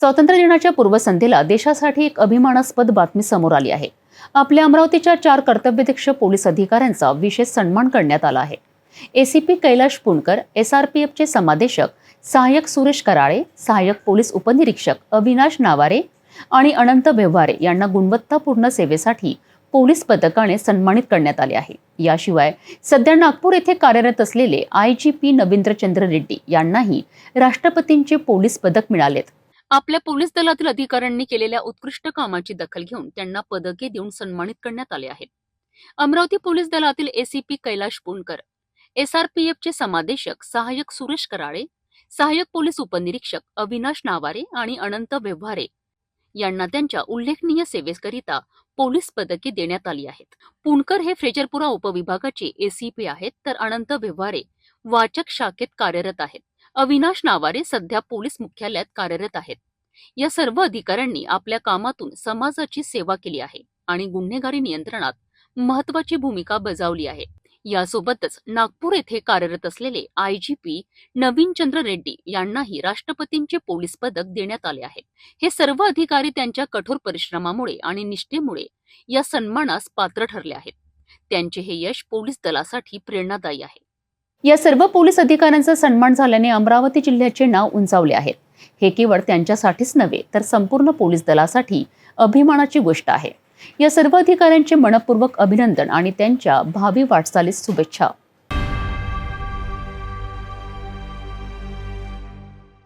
स्वातंत्र्य दिनाच्या पूर्वसंध्येला देशासाठी एक अभिमानास्पद बातमी समोर आली आहे। आपल्या अमरावतीच्या 4 कर्तव्यदक्ष पोलीस अधिकाऱ्यांचा विशेष सन्मान करण्यात आला आहे। एसीपी कैलाश पुणकर, एसआरपीएफचे समादेशक सहाय्यक सुरेश कराळे, सहाय्यक पोलीस उपनिरीक्षक अविनाश नावारे आणि अनंत व्यवहारे यांना गुणवत्तापूर्ण सेवेसाठी पोलीस पदकाने सन्मानित करण्यात आले आहे। याशिवाय सध्या नागपूर येथे कार्यरत असलेले आयजीपी नवींद्रचंद्र रेड्डी यांनाही राष्ट्रपतींचे पोलीस पदक मिळालेत। आपल्या पोलीस दलातील अधिकाऱ्यांनी केलेल्या उत्कृष्ट कामाची दखल घेऊन त्यांना पदके देऊन सन्मानित करण्यात आले आहे। अमरावती पोलीस दलातील एसीपी कैलाश पुणकर, एसआरपीएफचे समादेशक सहाय्यक सुरेश कराळे, सहाय्यक पोलीस उपनिरीक्षक अविनाश नावारे आणि अनंत व्यवहारे यांना त्यांच्या उल्लेखनीय सेवेकरिता पोलीस पदके देण्यात आली आहेत। पुणकर हे फ्रेजरपुरा उपविभागाचे एसीपी आहेत, तर अनंत व्यवहारे वाचक शाखेत कार्यरत आहेत। अविनाश नावारे सध्या पोलीस मुख्यालयात कार्यरत आहेत। या सर्व अधिकाऱ्यांनी आपल्या कामातून समाजाची सेवा केली आहे आणि गुन्हेगारी नियंत्रणात महत्त्वाची भूमिका बजावली आहे। यासोबतच नागपूर येथे कार्यरत असलेले आयजीपी नवीनचंद्र रेड्डी यांनाही राष्ट्रपतींचे पोलीस पदक देण्यात आले आहे। हे सर्व अधिकारी त्यांच्या कठोर परिश्रमामुळे आणि निष्ठेमुळे या सन्मानास पात्र ठरले आहेत। त्यांचे हे यश पोलीस दलासाठी प्रेरणादायी आहे। या सर्व पोलीस अधिकाऱ्यांचा सन्मान झाल्याने अमरावती जिल्ह्याचे नाव उंचावले आहे। हे केवळ त्यांच्यासाठीच नव्हे तर संपूर्ण पोलीस दलासाठी अभिमानाची गोष्ट आहे। या सर्व अधिकाऱ्यांचे मनपूर्वक अभिनंदन आणि त्यांच्या भावी वाटचालीस शुभेच्छा।